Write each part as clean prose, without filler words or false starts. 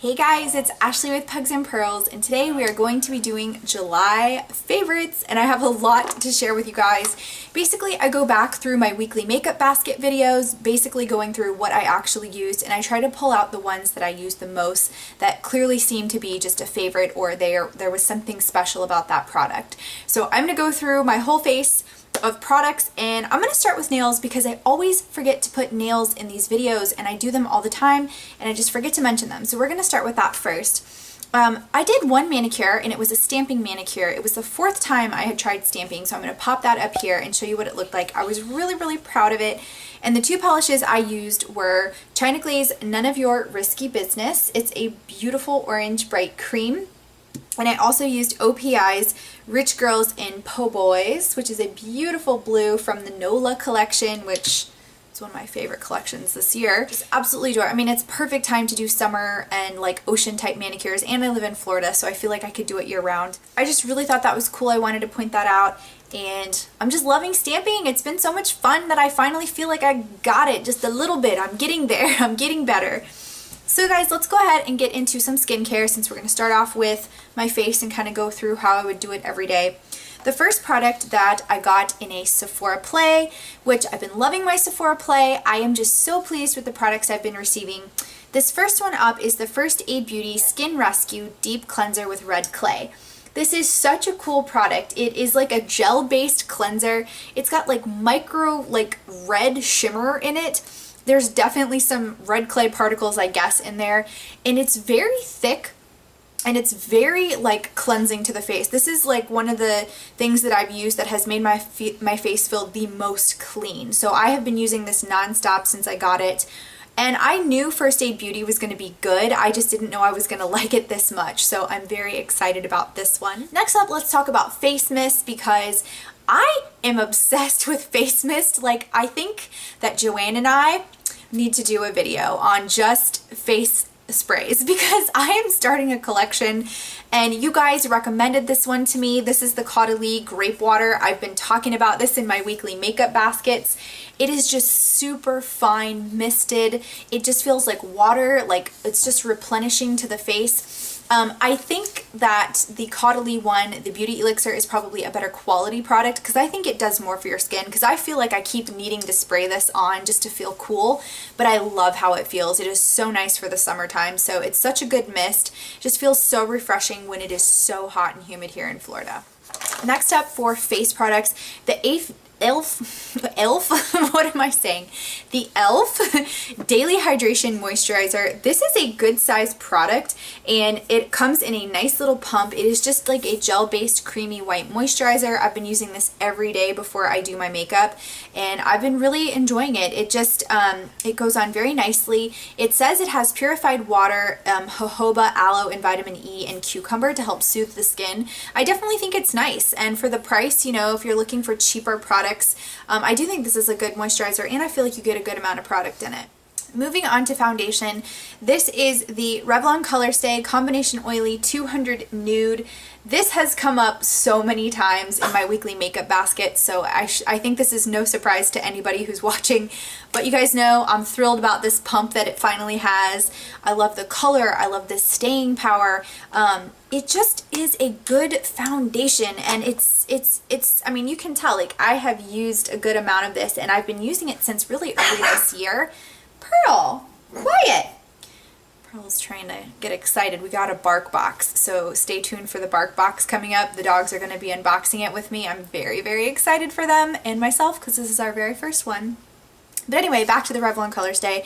Hey guys, it's Ashley with Pugs and Pearls, and today we are going to be doing July favorites, and I have a lot to share with you guys. Basically, I go back through my weekly makeup basket videos, basically going through what I actually used, and I try to pull out the ones that I used the most that clearly seem to be just a favorite, or there was something special about that product. So I'm going to go through my whole face of products, and I'm going to start with nails because I always forget to put nails in these videos, and I do them all the time and I just forget to mention them. So we're going to start with that first. I did one manicure, and it was a stamping manicure. It was the fourth time I had tried stamping, so I'm going to pop that up here and show you what it looked like. I was really proud of it. And the two polishes I used were China Glaze None of Your Risky Business. It's a beautiful orange bright cream. And I also used OPI's Rich Girls in Po' Boys, which is a beautiful blue from the NOLA collection, which is one of my favorite collections this year. Just absolutely adore it. I mean, it's perfect time to do summer and like ocean type manicures, and I live in Florida, so I feel like I could do it year round. I just really thought that was cool. I wanted to point that out, and I'm just loving stamping. It's been so much fun that I finally feel like I got it just a little bit. I'm getting there. I'm getting better. So guys, let's go ahead and get into some skincare since we're going to start off with my face and kind of go through how I would do it every day. The first product that I got in a Sephora Play, which I've been loving my Sephora Play. I am just so pleased with the products I've been receiving. This first one up is the First Aid Beauty Skin Rescue Deep Cleanser with Red Clay. This is such a cool product. It is like a gel-based cleanser. It's got like micro red shimmer in it. There's definitely some red clay particles, I guess, in there, and it's very thick and it's very like cleansing to the face. This is like one of the things that I've used that has made my face feel the most clean. So I have been using this nonstop since I got it. And I knew First Aid Beauty was going to be good. I just didn't know I was going to like it this much. So I'm very excited about this one. Next up, let's talk about face mist, because I am obsessed with face mist. Like, I think that Joanne and I need to do a video on just face sprays because I am starting a collection, and you guys recommended this one to me. This is the COLLAB Grape Water. I've been talking about this in my weekly makeup baskets. It is just super fine misted. It just feels like water, like it's just replenishing to the face. I think that the COLLAB one, the Beauty Elixir, is probably a better quality product because I think it does more for your skin, because I feel like I keep needing to spray this on just to feel cool, but I love how it feels. It is so nice for the summertime, so it's such a good mist. It just feels so refreshing when it is so hot and humid here in Florida. Next up for face products, the e.l.f. what am I saying? The e.l.f. Daily Hydration Moisturizer. This is a good sized product, and it comes in a nice little pump. It is just like a gel based creamy white moisturizer. I've been using this every day before I do my makeup, and I've been really enjoying it. It just it goes on very nicely. It says it has purified water, jojoba, aloe, and vitamin E, and cucumber to help soothe the skin. I definitely think it's nice, and for the price, you know, if you're looking for cheaper products, I do think this is a good moisturizer, and I feel like you get a good amount of product in it. Moving on to foundation, this is the Revlon Color Stay Combination Oily 200 Nude. This has come up so many times in my weekly makeup basket, so I think this is no surprise to anybody who's watching. But you guys know I'm thrilled about this pump that it finally has. I love the color. I love the staying power. It just is a good foundation, and it's I mean, you can tell, like, I have used a good amount of this, and I've been using it since really early this year. Pearl, quiet. Pearl's trying to get excited. We got a bark box, so stay tuned for the bark box coming up. The dogs are going to be unboxing it with me. I'm very excited for them and myself because this is our very first one. But anyway, back to the Revlon Color Stay.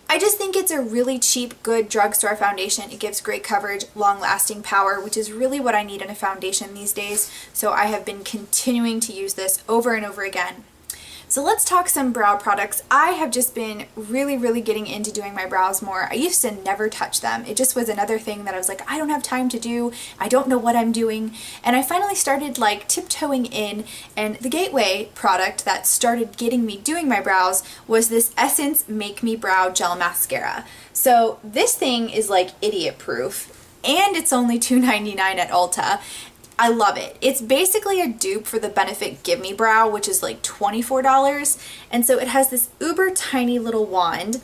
I just think it's a really cheap, good drugstore foundation. It gives great coverage, long-lasting power, which is really what I need in a foundation these days. So I have been continuing to use this over and over again. So let's talk some brow products. I have just been really getting into doing my brows more. I used to never touch them. It just was another thing that I was like, I don't have time to do. I don't know what I'm doing. And I finally started like tiptoeing in, and the gateway product that started getting me doing my brows was this Essence Make Me Brow Gel Mascara. So this thing is like idiot proof, and it's only $2.99 at Ulta. I love it. It's basically a dupe for the Benefit Give Me Brow, which is like $24. And so it has this uber tiny little wand.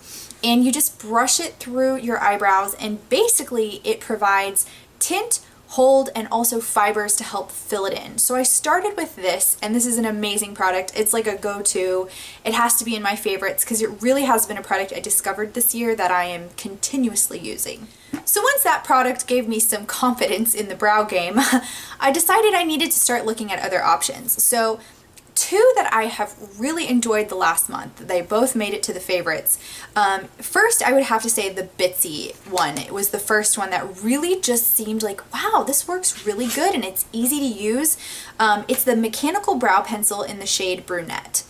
and you just brush it through your eyebrows, and basically it provides tint, hold, and also fibers to help fill it in. So I started with this, and this is an amazing product. It's like a go-to. It has to be in my favorites because it really has been a product I discovered this year that I am continuously using. So once that product gave me some confidence in the brow game, I decided I needed to start looking at other options. So two that I have really enjoyed the last month. They both made it to the favorites. First, I would have to say the Bitsy one. It was the first one that really just seemed like, wow, this works really good and it's easy to use. It's the mechanical brow pencil in the shade Brunette.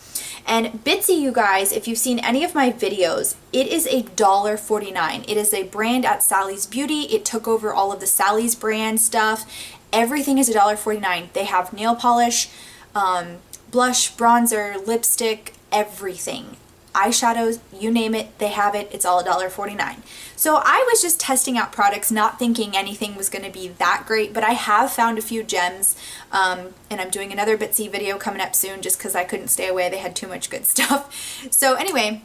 And Bitsy, you guys, if you've seen any of my videos, it is $1.49. It is a brand at Sally's Beauty. It took over all of the Sally's brand stuff. Everything is $1.49. They have nail polish, blush, bronzer, lipstick, everything. Eyeshadows, you name it, they have it. It's all $1.49. So I was just testing out products, not thinking anything was going to be that great, but I have found a few gems, and I'm doing another Bitsy video coming up soon just because I couldn't stay away. They had too much good stuff. So anyway,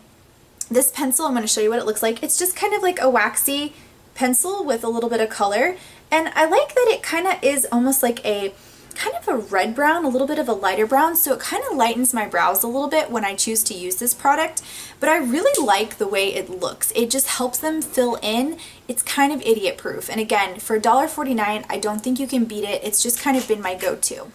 this pencil, I'm going to show you what it looks like. It's just kind of like a waxy pencil with a little bit of color, and I like that it kind of is almost like a kind of a red brown, a little bit of a lighter brown, so it kind of lightens my brows a little bit when I choose to use this product, but I really like the way it looks. It just helps them fill in. It's kind of idiot proof, and again, for $1.49, I don't think you can beat it. It's just kind of been my go-to.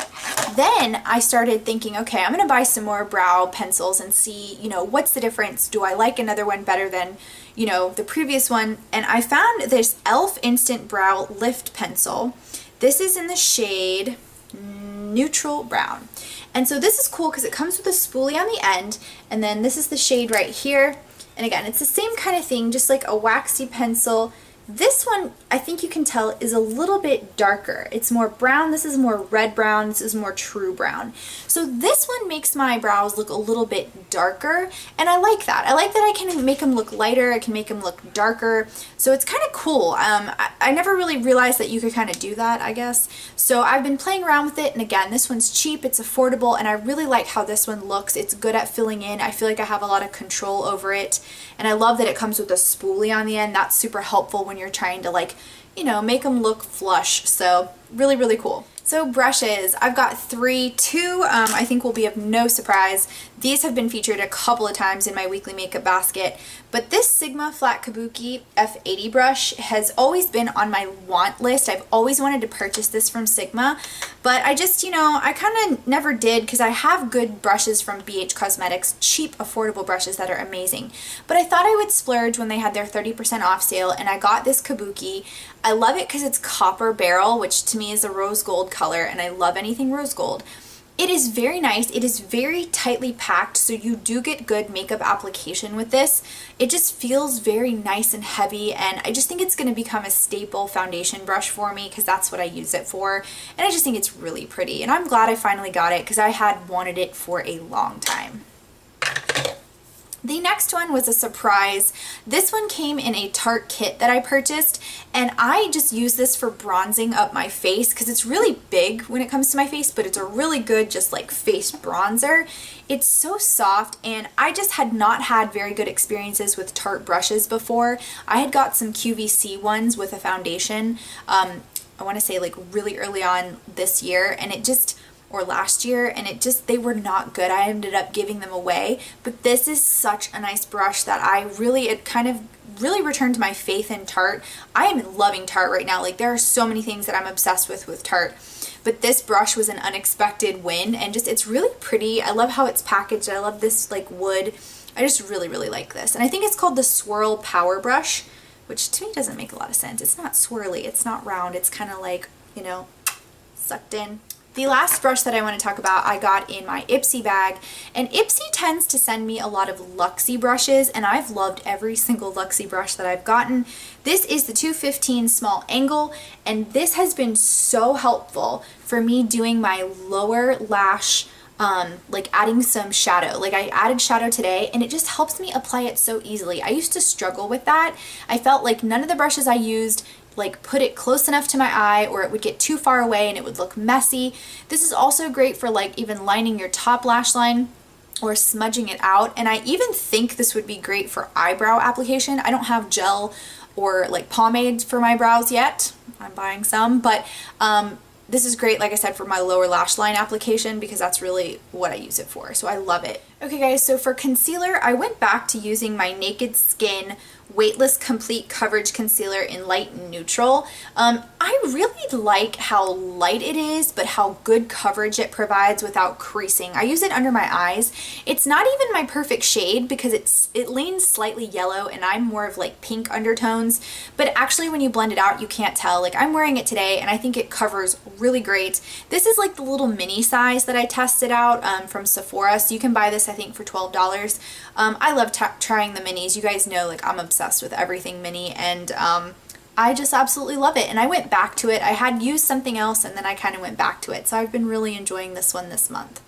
Then I started thinking, okay, I'm gonna buy some more brow pencils and see, you know, what's the difference? Do I like another one better than, you know, the previous one? And I found this e.l.f. Instant Brow Lift Pencil. This is in the shade Neutral Brown. And so this is cool because it comes with a spoolie on the end, and then this is the shade right here. And again, it's the same kind of thing, just like a waxy pencil. This one, I think you can tell, is a little bit darker. It's more brown. This is more red brown. This is more true brown. So this one makes my brows look a little bit darker, and I like that. I like that I can make them look lighter. I can make them look darker. So it's kind of cool. I never really realized that you could kind of do that, I guess. So I've been playing around with it, and again, this one's cheap, it's affordable, and I really like how this one looks. It's good at filling in. I feel like I have a lot of control over it, and I love that it comes with a spoolie on the end. That's super helpful when you're trying to, like, you know, make them look flush. So really, really cool. So brushes, I've got three. Two I think will be of no surprise. These have been featured a couple of times in my weekly makeup basket, but this Sigma Flat Kabuki F80 brush has always been on my want list. I've always wanted to purchase this from Sigma, but I just, you know, I kind of never did because I have good brushes from BH Cosmetics, cheap, affordable brushes that are amazing. But I thought I would splurge when they had their 30% off sale, and I got this Kabuki. I love it because it's copper barrel, which to me is a rose gold color, and I love anything rose gold. It is very nice. It is very tightly packed, so you do get good makeup application with this. It just feels very nice and heavy, and I just think it's going to become a staple foundation brush for me because that's what I use it for, and I just think it's really pretty, and I'm glad I finally got it because I had wanted it for a long time. The next one was a surprise. This one came in a Tarte kit that I purchased, and I just use this for bronzing up my face because it's really big when it comes to my face, but it's a really good just like face bronzer. It's so soft, and I just had not had very good experiences with Tarte brushes before. I had got some QVC ones with a foundation, I want to say like really early on this year, and it just, or last year, and it just, they were not good. I ended up giving them away, but this is such a nice brush that it kind of really returned my faith in Tarte. I am loving Tarte right now. Like, there are so many things that I'm obsessed with Tarte, but this brush was an unexpected win, and just, it's really pretty. I love how it's packaged. I love this like wood. I just really, really like this, and I think it's called the Swirl Power Brush, which to me doesn't make a lot of sense. It's not swirly, it's not round, it's kind of like, you know, sucked in. The last brush that I want to talk about I got in my Ipsy bag, and Ipsy tends to send me a lot of Luxe brushes, and I've loved every single Luxe brush that I've gotten. This is the 215 Small Angle, and this has been so helpful for me doing my lower lash, like adding some shadow. Like, I added shadow today, and it just helps me apply it so easily. I used to struggle with that. I felt like none of the brushes I used like put it close enough to my eye, or it would get too far away and it would look messy. This is also great for like even lining your top lash line. or smudging it out. And I even think this would be great for eyebrow application. I don't have gel or like pomade for my brows yet. I'm buying some, but this is great, like I said, for my lower lash line application because that's really what I use it for. So I love it. Okay guys, so for concealer, I went back to using my Naked Skin Weightless Complete Coverage Concealer in light neutral. I really like how light it is, but how good coverage it provides without creasing. I use it under my eyes. It's not even my perfect shade because it leans slightly yellow and I'm more of like pink undertones, but actually when you blend it out, you can't tell. Like I'm wearing it today and I think it covers really great. This is like the little mini size that I tested out from Sephora, so you can buy this I think for $12. I love trying the minis. You guys know like I'm obsessed with everything mini, and I just absolutely love it. And I went back to it. I had used something else and then I kind of went back to it. So I've been really enjoying this one this month.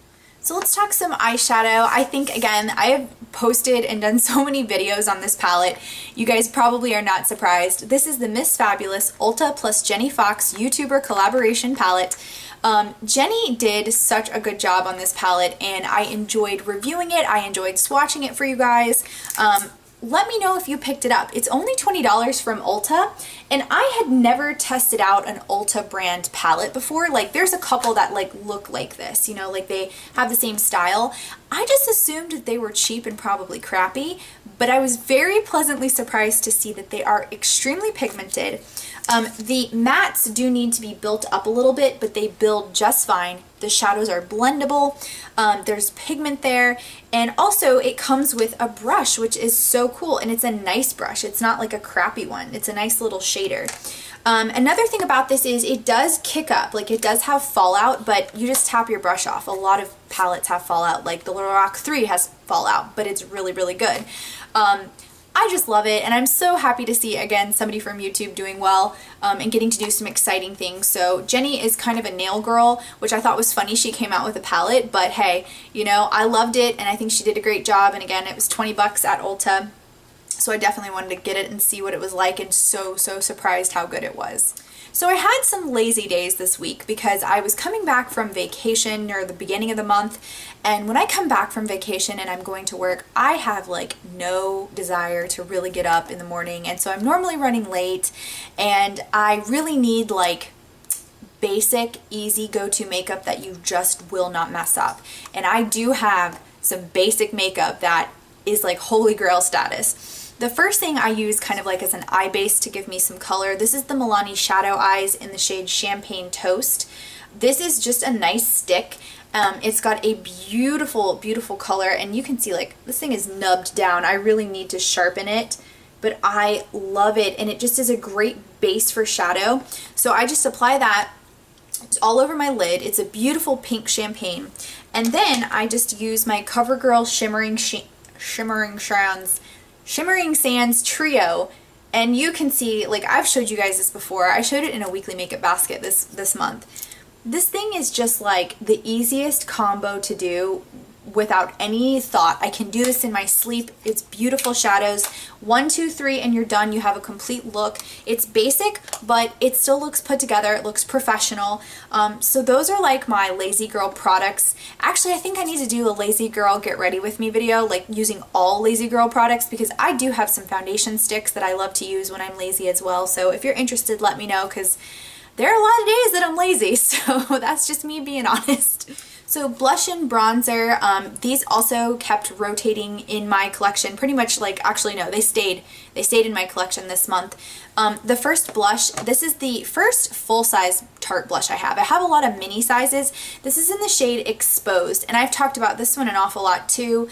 So let's talk some eyeshadow. I think, again, I have posted and done so many videos on this palette. You guys probably are not surprised. This is the Miss Fabulous Ulta plus Jenny Fox YouTuber collaboration palette. Jenny did such a good job on this palette and I enjoyed reviewing it. I enjoyed swatching it for you guys. Let me know if you picked it up. It's only $20 from Ulta, and I had never tested out an Ulta brand palette before. Like there's a couple that like look like this, you know, like they have the same style. I just assumed that they were cheap and probably crappy, but I was very pleasantly surprised to see that they are extremely pigmented. The mattes do need to be built up a little bit, but they build just fine. The shadows are blendable, there's pigment there, and also it comes with a brush, which is so cool, and it's a nice brush. It's not like a crappy one. It's a nice little shader. Another thing about this is it does kick up, like it does have fallout, but you just tap your brush off. A lot of palettes have fallout, like the Lorac 3 has fallout, but it's really, really good. I just love it, and I'm so happy to see, again, somebody from YouTube doing well and getting to do some exciting things. So Jenny is kind of a nail girl, which I thought was funny. She came out with a palette, but hey, you know, I loved it, and I think she did a great job, and again, it was 20 bucks at Ulta, so I definitely wanted to get it and see what it was like, and so surprised how good it was. So I had some lazy days this week because I was coming back from vacation near the beginning of the month, and when I come back from vacation and I'm going to work, I have like no desire to really get up in the morning, and so I'm normally running late, and I really need like basic, easy go-to makeup that you just will not mess up. And I do have some basic makeup that is like holy grail status. The first thing I use kind of like as an eye base to give me some color, this is the Milani Shadow Eyes in the shade Champagne Toast. This is just a nice stick. It's got a beautiful, beautiful color, and you can see like this thing is nubbed down. I really need to sharpen it, but I love it, and it just is a great base for shadow. So I just apply that all over my lid. It's a beautiful pink champagne, and then I just use my CoverGirl Shimmering Sands Trio, and you can see, like I've showed you guys this before. I showed it in a weekly makeup basket this month. This thing is just like the easiest combo to do without any thought. I can do this in my sleep. It's beautiful shadows. 1, 2, 3, and you're done. You have a complete look. It's basic, but it still looks put together. It looks professional. So those are like my lazy girl products. Actually, I think I need to do a lazy girl get ready with me video, like using all lazy girl products, because I do have some foundation sticks that I love to use when I'm lazy as well. So if you're interested, let me know, because there are a lot of days that I'm lazy. So that's just me being honest. So blush and bronzer, these also kept rotating in my collection pretty much, like, actually no, they stayed in my collection this month. The first blush, this is the first full-size Tarte blush I have. I have a lot of mini sizes. This is in the shade Exposed, and I've talked about this one an awful lot too.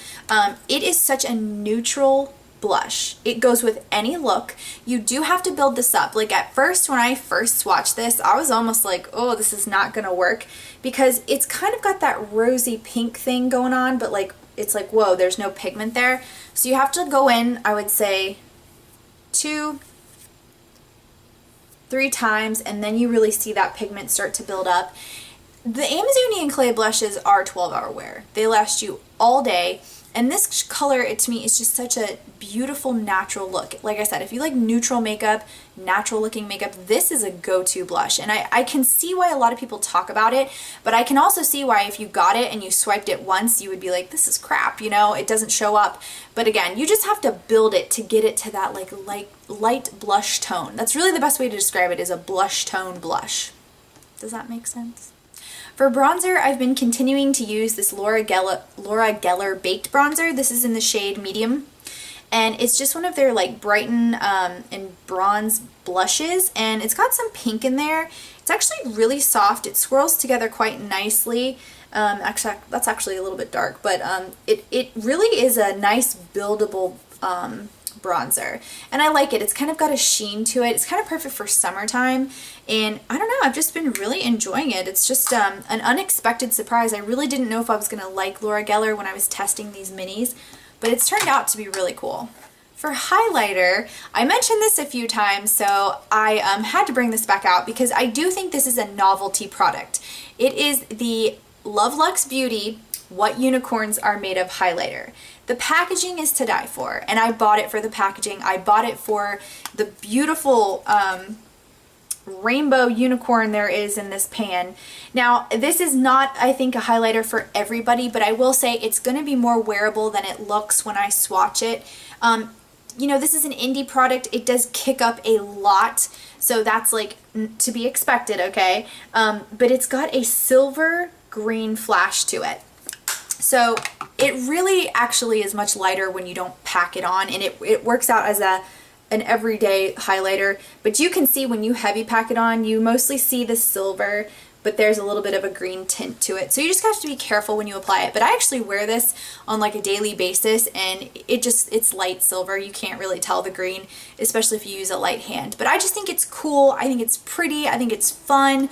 It is such a neutral blush. It goes with any look. You do have to build this up. Like at first, when I first swatched this, I was almost like, oh, this is not gonna work, because it's kind of got that rosy pink thing going on, but like it's like, whoa, there's no pigment there. So you have to go in, I would say 2, 3 times, and then you really see that pigment start to build up. The Amazonian clay blushes are 12-hour wear. They last you all day, And this color, to me, is just such a beautiful natural look. Like I said, if you like neutral makeup, natural looking makeup, this is a go-to blush. And I can see why a lot of people talk about it, but I can also see why if you got it and you swiped it once, you would be like, this is crap, you know, it doesn't show up. But again, you just have to build it to get it to that like light blush tone. That's really the best way to describe it, is a blush tone blush. Does that make sense? For bronzer, I've been continuing to use this Laura Geller Baked Bronzer. This is in the shade Medium. And it's just one of their like brighten and bronze blushes. And it's got some pink in there. It's actually really soft. It swirls together quite nicely. Actually, that's actually a little bit dark. But it really is a nice buildable bronzer, and I like it. It's kind of got a sheen to it. It's kind of perfect for summertime, and I don't know, I've just been really enjoying it. It's just an unexpected surprise. I really didn't know if I was gonna like Laura Geller when I was testing these minis, but it's turned out to be really cool. For highlighter, I mentioned this a few times, so I had to bring this back out because I do think this is a novelty product. It is the Love Luxe Beauty What Unicorns Are Made Of highlighter. The packaging is to die for, and I bought it for the packaging. I bought it for the beautiful rainbow unicorn there is in this pan. Now, this is not, I think, a highlighter for everybody, but I will say it's going to be more wearable than it looks when I swatch it. You know, this is an indie product. It does kick up a lot, so that's like to be expected, okay? But it's got a silver green flash to it. So it really actually is much lighter when you don't pack it on, and it works out as an everyday highlighter. But you can see when you heavy pack it on, you mostly see the silver, but there's a little bit of a green tint to it. So you just have to be careful when you apply it. But I actually wear this on like a daily basis, and it's light silver. You can't really tell the green, especially if you use a light hand. But I just think it's cool. I think it's pretty. I think it's fun.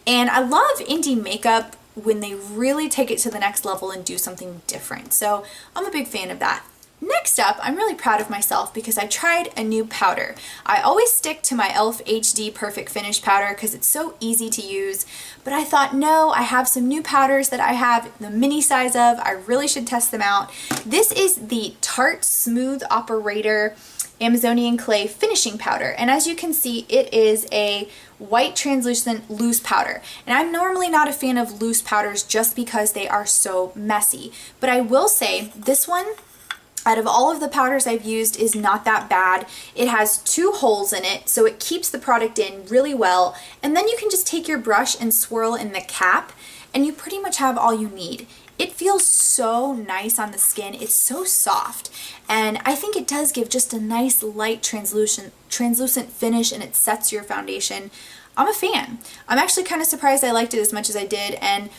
And I love indie makeup when they really take it to the next level and do something different. So I'm a big fan of that. Next up, I'm really proud of myself because I tried a new powder. I always stick to my e.l.f. HD Perfect Finish powder because it's so easy to use, but I thought, no, I have some new powders that I have the mini size of. I really should test them out. This is the Tarte Smooth Operator Amazonian Clay Finishing Powder, and as you can see, it is a white translucent loose powder. And I'm normally not a fan of loose powders just because they are so messy, but I will say this one, out of all of the powders I've used, is not that bad. It has 2 holes in it, so it keeps the product in really well, and then you can just take your brush and swirl in the cap, and you pretty much have all you need. It feels so nice on the skin. It's so soft, and I think it does give just a nice light translucent finish, and it sets your foundation. I'm a fan. I'm actually kind of surprised I liked it as much as I did, and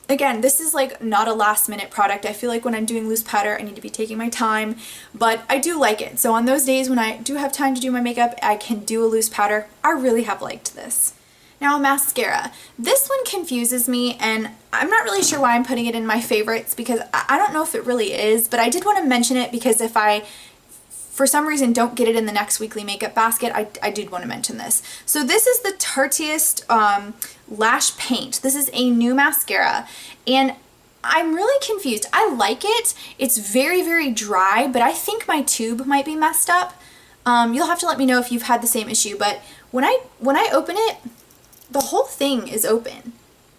again, this is like not a last minute product. I feel like when I'm doing loose powder, I need to be taking my time, but I do like it. So on those days when I do have time to do my makeup, I can do a loose powder. I really have liked this. Now, mascara. This one confuses me, and I'm not really sure why I'm putting it in my favorites because I don't know if it really is, but I did want to mention it because if I, for some reason, don't get it in the next weekly makeup basket, I did want to mention this. So this is the Tarteist Lash Paint. This is a new mascara, and I'm really confused. I like it. It's very, very dry, but I think my tube might be messed up. You'll have to let me know if you've had the same issue, but when I open it, the whole thing is open.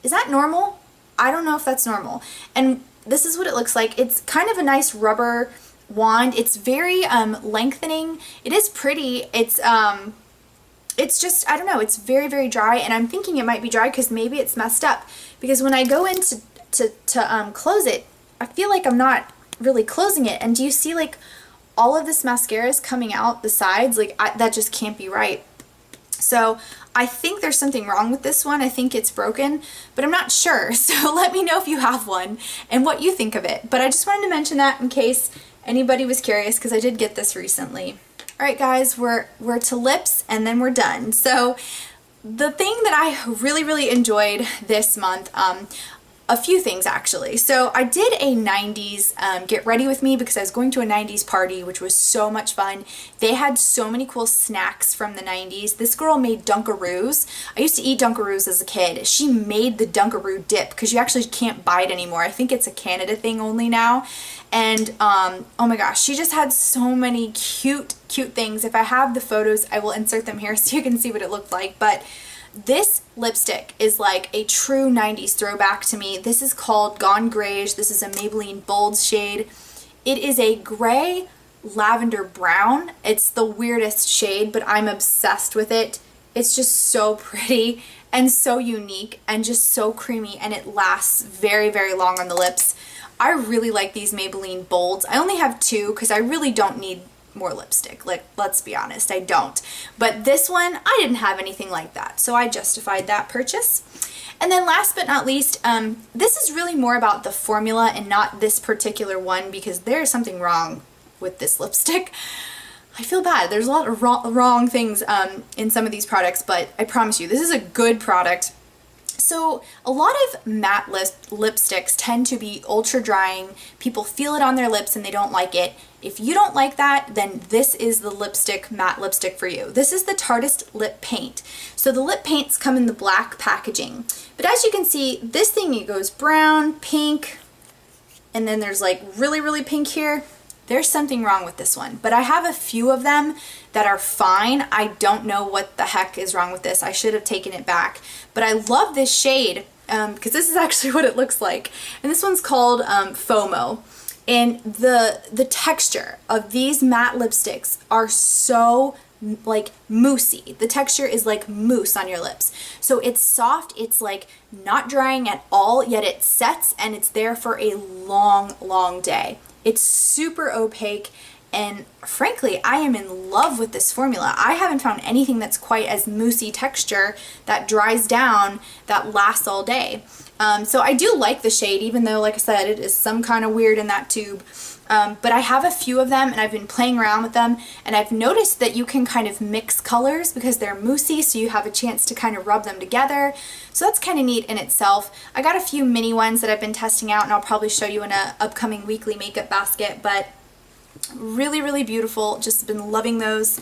Is that normal? I don't know if that's normal. And this is what it looks like. It's kind of a nice rubber wand. It's very lengthening. It is pretty. It's just, I don't know, it's very, very dry, and I'm thinking it might be dry because maybe it's messed up, because when I go in to close it, I feel like I'm not really closing it. And do you see like all of this mascara is coming out the sides? Like that just can't be right. So I think there's something wrong with this one. I think it's broken, but I'm not sure. So let me know if you have one and what you think of it. But I just wanted to mention that in case anybody was curious, because I did get this recently. All right, guys, we're to lips and then we're done. So the thing that I really, really enjoyed this month, a few things actually. So I did a 90s get ready with me because I was going to a 90s party, which was so much fun. They had so many cool snacks from the 90s. This girl made Dunkaroos. I used to eat Dunkaroos as a kid. She made the Dunkaroo dip because you actually can't buy it anymore. I think it's a Canada thing only now. And oh my gosh, she just had so many cute things. If I have the photos, I will insert them here so you can see what it looked like. But this lipstick is like a true 90s throwback to me. This is called Gone Grayish. This is a Maybelline Bold shade. It is a gray lavender brown. It's the weirdest shade, but I'm obsessed with it. It's just so pretty and so unique and just so creamy, and it lasts very, very long on the lips. I really like these Maybelline Bolds. I only have two because I really don't need more lipstick. Like, let's be honest, I don't. But this one, I didn't have anything like that, so I justified that purchase. And then last but not least, this is really more about the formula and not this particular one because there's something wrong with this lipstick. I feel bad. There's a lot of wrong things in some of these products, but I promise you, this is a good product. So a lot of matte lipsticks tend to be ultra drying. People feel it on their lips and they don't like it. If you don't like that, then this is the matte lipstick for you. This is the Tartist Lip Paint. So the lip paints come in the black packaging. But as you can see, this thing, it goes brown, pink, and then there's like really, really pink here. There's something wrong with this one, but I have a few of them that are fine. I don't know what the heck is wrong with this. I should have taken it back, but I love this shade because this is actually what it looks like. And this one's called FOMO. And the texture of these matte lipsticks are so like moussey. The texture is like mousse on your lips. So it's soft, it's like not drying at all, yet it sets and it's there for a long, long day. It's super opaque, and frankly, I am in love with this formula. I haven't found anything that's quite as moussey texture that dries down, that lasts all day. So I do like the shade, even though, like I said, it is some kind of weird in that tube. But I have a few of them, and I've been playing around with them, and I've noticed that you can kind of mix colors because they're moussey, so you have a chance to kind of rub them together. So that's kind of neat in itself. I got a few mini ones that I've been testing out, and I'll probably show you in an upcoming weekly makeup basket, but really, really beautiful. Just been loving those.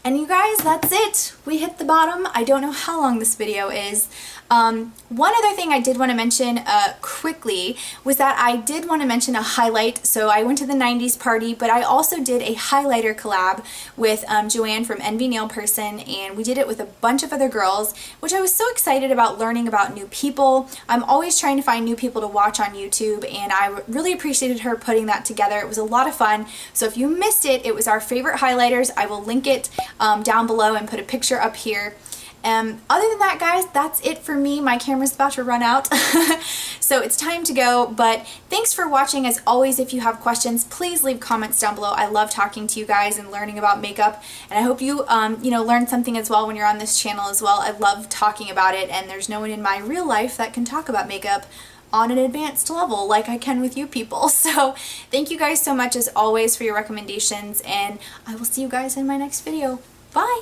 And you guys, that's it. We hit the bottom. I don't know how long this video is. One other thing I did want to mention quickly was that I did want to mention a highlight. So I went to the 90s party, but I also did a highlighter collab with Joanne from Envy Nail Person, and we did it with a bunch of other girls, which I was so excited about learning about new people. I'm always trying to find new people to watch on YouTube, and I really appreciated her putting that together. It was a lot of fun. So if you missed it, it was our favorite highlighters. I will link it down below and put a picture up here. Other than that, guys, that's it for me. My camera's about to run out, so it's time to go. But thanks for watching. As always, if you have questions, please leave comments down below. I love talking to you guys and learning about makeup, and I hope you, learn something as well when you're on this channel as well. I love talking about it, and there's no one in my real life that can talk about makeup on an advanced level like I can with you people. So thank you guys so much as always for your recommendations, and I will see you guys in my next video. Bye!